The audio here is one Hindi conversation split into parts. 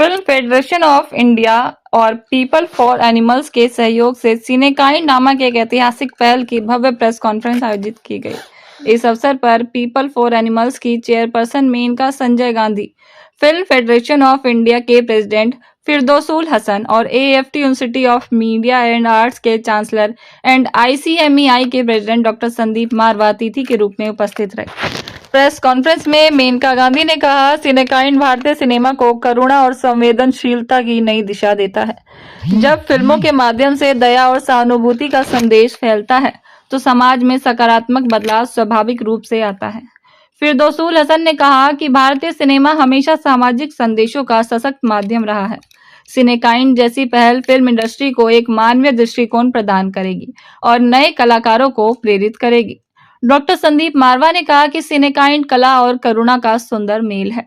फिल्म फेडरेशन ऑफ इंडिया और पीपल फॉर एनिमल्स के सहयोग से सिनेकाइंड नामक एक ऐतिहासिक पहल की भव्य प्रेस कॉन्फ्रेंस आयोजित की गई। इस अवसर पर पीपल फॉर एनिमल्स की chairperson Maneka Sanjay Gandhi, film federation of India के प्रेसिडेंट फिरदौसुल हसन और AAFT university of media and arts के चांसलर एंड आईसीएमईआई के प्रेसिडेंट डॉक्टर संदीप मारवा अतिथि के रूप में उपस्थित रहे। प्रेस कॉन्फ्रेंस में मेनका गांधी ने कहा, सिनेकाइंड भारतीय सिनेमा को करुणा और संवेदनशीलता की नई दिशा देता है। जब फिल्मों के माध्यम से दया और सहानुभूति का संदेश फैलता है तो समाज में सकारात्मक बदलाव स्वाभाविक रूप से आता है। फिरदौसुल हसन ने कहा कि भारतीय सिनेमा हमेशा सामाजिक संदेशों का सशक्त माध्यम रहा है। सिनेकाइंड जैसी पहल फिल्म इंडस्ट्री को एक मानवीय दृष्टिकोण प्रदान करेगी और नए कलाकारों को प्रेरित करेगी। डॉक्टर संदीप मारवा ने कहा कि सिनेकाइंड कला और करुणा का सुंदर मेल है।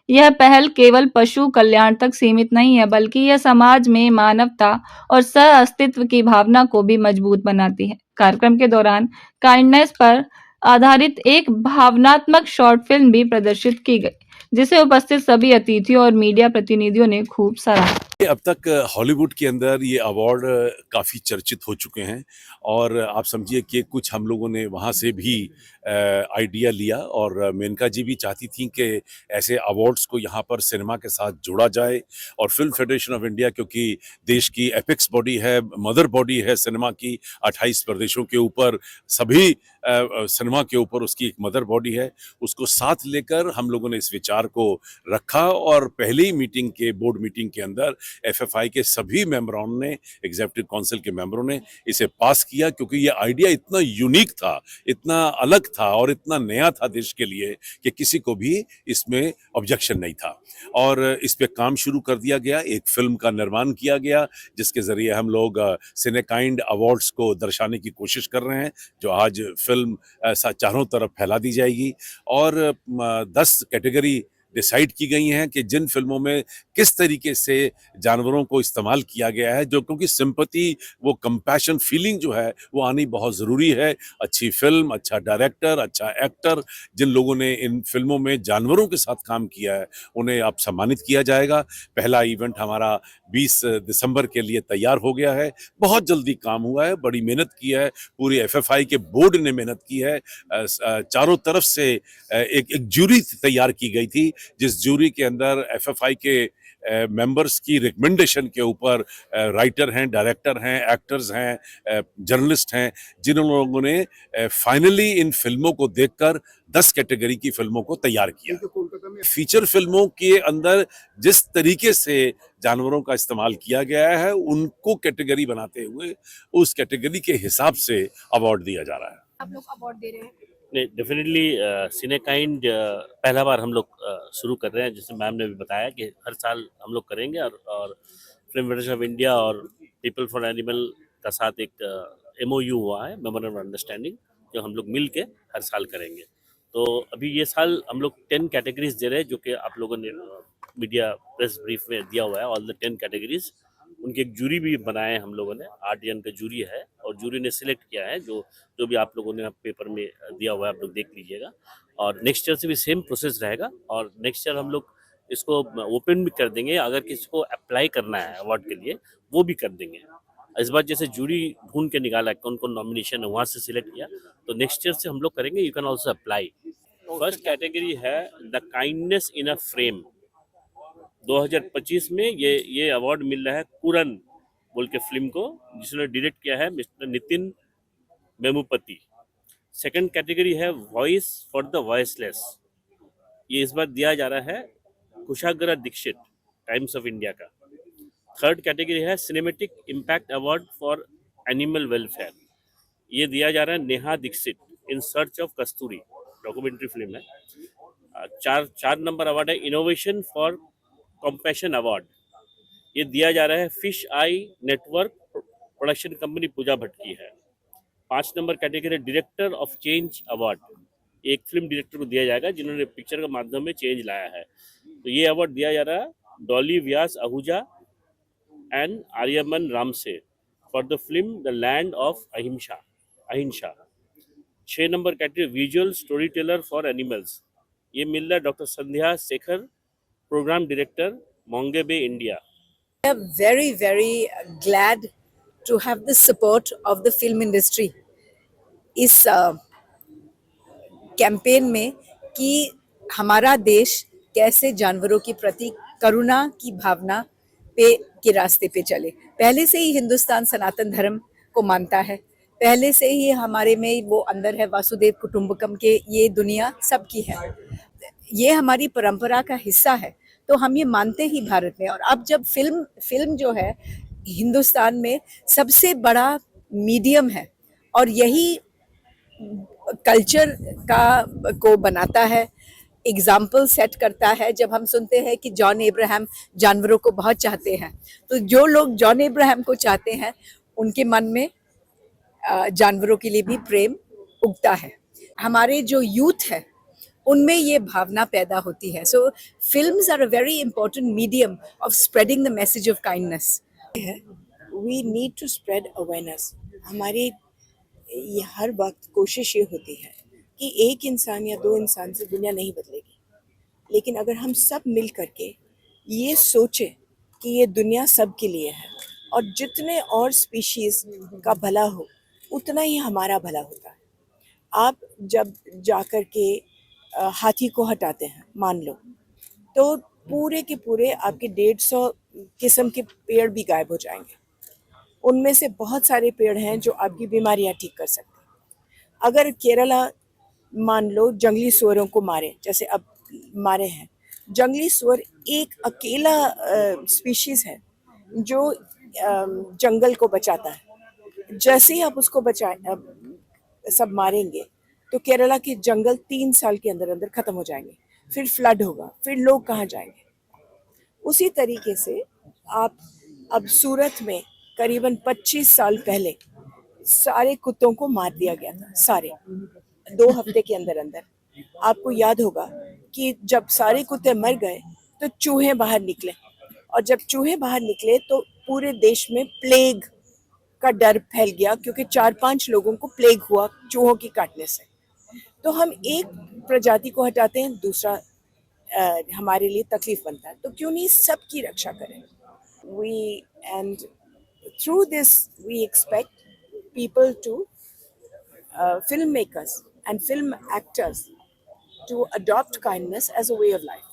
यह पहल केवल पशु कल्याण तक सीमित नहीं है, बल्कि यह समाज में मानवता और सह अस्तित्व की भावना को भी मजबूत बनाती है। कार्यक्रम के दौरान काइंडनेस पर आधारित एक भावनात्मक शॉर्ट फिल्म भी प्रदर्शित की गई, जिसे उपस्थित सभी अतिथियों और मीडिया प्रतिनिधियों ने खूब सराहा। अब तक हॉलीवुड के अंदर ये अवार्ड काफ़ी चर्चित हो चुके हैं और आप समझिए कि कुछ हम लोगों ने वहाँ से भी आइडिया लिया और मेनका जी भी चाहती थी कि ऐसे अवार्ड्स को यहाँ पर सिनेमा के साथ जोड़ा जाए और फिल्म फेडरेशन ऑफ इंडिया क्योंकि देश की एपेक्स बॉडी है, मदर बॉडी है सिनेमा की, 28 प्रदेशों के ऊपर सभी सिनेमा के ऊपर उसकी एक मदर बॉडी है, उसको साथ लेकर हम लोगों ने इस विचार को रखा और पहली मीटिंग के बोर्ड मीटिंग के अंदर एफएफआई के सभी मेंबरों ने, एग्जीक्यूटिव काउंसिल के मेंबरों ने इसे पास किया क्योंकि ये आइडिया इतना यूनिक था, इतना अलग था और इतना नया था देश के लिए कि किसी को भी इसमें ऑब्जेक्शन नहीं था और इस पे काम शुरू कर दिया गया। एक फिल्म का निर्माण किया गया जिसके जरिए हम लोग सिनेकाइंड अवार्ड्स को दर्शाने की कोशिश कर रहे हैं, जो आज फिल्म चारों तरफ फैला दी जाएगी और 10 कैटेगरी डिसाइड की गई हैं कि जिन फिल्मों में किस तरीके से जानवरों को इस्तेमाल किया गया है, जो क्योंकि सिंपैथी, वो कंपैशन फीलिंग जो है वो आनी बहुत ज़रूरी है। अच्छी फिल्म, अच्छा डायरेक्टर, अच्छा एक्टर, जिन लोगों ने इन फिल्मों में जानवरों के साथ काम किया है उन्हें अब सम्मानित किया जाएगा। पहला इवेंट हमारा 20 दिसंबर के लिए तैयार हो गया है। बहुत जल्दी काम हुआ है, बड़ी मेहनत की है, पूरी एफएफआई के बोर्ड ने मेहनत की है। चारों तरफ से एक जूरी तैयार की गई थी, जिस जूरी के अंदर एफएफआई के मेंबर्स की रिकमेंडेशन के ऊपर राइटर हैं, डायरेक्टर हैं, एक्टर्स हैं, जर्नलिस्ट हैं, जिन लोगों ने फाइनली इन फिल्मों को देखकर 10 कैटेगरी की फिल्मों को तैयार किया। फीचर फिल्मों के अंदर जिस तरीके से जानवरों का इस्तेमाल किया गया है उनको कैटेगरी बनाते हुए उस कैटेगरी के हिसाब से अवार्ड दिया जा रहा है। आप लोग अवार्ड दे रहे हैं? नहीं, डेफिनेटली सिनेकाइंड पहला बार हम लोग शुरू कर रहे हैं, जैसे मैम ने भी बताया कि हर साल हम लोग करेंगे और फिल्म फेडरेशन ऑफ इंडिया और पीपल फॉर एनिमल का साथ एक एमओयू हुआ है, मेमोरेंडम ऑफ अंडरस्टैंडिंग, जो हम लोग मिल के हर साल करेंगे। तो अभी ये साल हम लोग 10 कैटेगरीज दे रहे हैं, जो कि आप लोगों ने मीडिया प्रेस ब्रीफ में दिया हुआ है, ऑल द 10 कैटेगरीज। उनकी एक जूरी भी बनाए हैं हम लोगों ने, 8 जन का जूरी है और जूरी ने सिलेक्ट किया है, जो जो भी आप लोगों ने पेपर में दिया हुआ है, आप लोग देख लीजिएगा। और नेक्स्ट ईयर से भी सेम प्रोसेस रहेगा और नेक्स्ट ईयर हम लोग इसको ओपन भी कर देंगे, अगर किसी को अप्लाई करना है अवार्ड के लिए वो भी कर देंगे। इस बार जैसे जूरी ढूंढ के निकाला है कौन कौन नॉमिनेशन है, वहाँ से सिलेक्ट किया, तो नेक्स्ट ईयर से हम लोग करेंगे। You can also apply. First category है the kindness in a frame. 2025 में ये अवार्ड मिल रहा है कुरन बोल के फिल्म को, जिसने डायरेक्ट किया है mister Nitin Memupati. Second category है वॉइस फॉर द वॉइसलेस। ये इस बार दिया जा रहा है Kushagra Dixit, Times of India का। थर्ड कैटेगरी है cinematic impact award for animal welfare. ये दिया जा रहा है Neha Dixit, in search of Kasturi, documentary film है। चार नंबर अवार्ड है इनोवेशन फॉर कंपैशन अवार्ड। ये दिया जा रहा है fish eye network production company Pooja Bhatt की है। 5 number category director of change award. एक फिल्म डायरेक्टर को दिया जाएगा जिन्होंने पिक्चर के माध्यम में चेंज लाया है, तो ये अवार्ड दिया जा रहा है Dolly Vyas Ahuja and Aryaman Ramsay for the film the land of Ahimsa. 6 number category visual story teller for animals. ये मिल रहा है doctor Sandhya Shekhar, program director Mongabay, India. We are very, very glad to have the support of the film industry इस कैंपेन में कि हमारा देश कैसे जानवरों के प्रति करुणा की भावना के रास्ते पे चले। पहले से ही हिंदुस्तान सनातन धर्म को मानता है, पहले से ही हमारे में वो अंदर है वासुदेव कुटुंबकम के, ये दुनिया सबकी है, ये हमारी परंपरा का हिस्सा है, तो हम ये मानते ही भारत में। और अब जब फिल्म जो है हिंदुस्तान में सबसे बड़ा मीडियम है और यही कल्चर को बनाता है, एग्जाम्पल सेट करता है। जब हम सुनते हैं कि जॉन एब्राहम जानवरों को बहुत चाहते हैं, तो जो लोग जॉन एब्राहम को चाहते हैं उनके मन में जानवरों के लिए भी प्रेम उगता है। हमारे जो यूथ है उनमें ये भावना पैदा होती है। So films are a very important medium of spreading the message of kindness. We need to spread awareness. हमारी ये हर वक्त कोशिश ये होती है कि एक इंसान या दो इंसान से दुनिया नहीं बदलेगी, लेकिन अगर हम सब मिल करके ये सोचें कि ये दुनिया सब के लिए है और जितने और स्पीशीज़ का भला हो उतना ही हमारा भला होता है। आप जब जाकर के हाथी को हटाते हैं मान लो, तो पूरे के पूरे आपके 150 किस्म के पेड़ भी गायब हो जाएंगे। उनमें से बहुत सारे पेड़ हैं जो आपकी बीमारियां ठीक कर सकते हैं। अगर केरला मान लो जंगली सुअरों को मारे, जैसे अब मारे हैं, जंगली सुअर एक अकेला स्पीशीज़ है जो जंगल को बचाता है। जैसे ही आप उसको सब मारेंगे तो केरला के जंगल 3 साल के अंदर अंदर ख़त्म हो जाएंगे, फिर फ्लड होगा, फिर लोग कहाँ जाएंगे। उसी तरीके से आप अब सूरत में करीबन 25 साल पहले सारे कुत्तों को मार दिया गया था, सारे 2 हफ्ते के अंदर अंदर। आपको याद होगा कि जब सारे कुत्ते मर गए तो चूहे बाहर निकले, और जब चूहे बाहर निकले तो पूरे देश में प्लेग का डर फैल गया, क्योंकि 4-5 लोगों को प्लेग हुआ चूहों की काटने से। तो हम एक प्रजाति को हटाते हैं, दूसरा हमारे लिए तकलीफ बनता है, तो क्यों नहीं सबकी रक्षा करें। We and through this we expect people to filmmakers and film actors to adopt kindness as a way of life.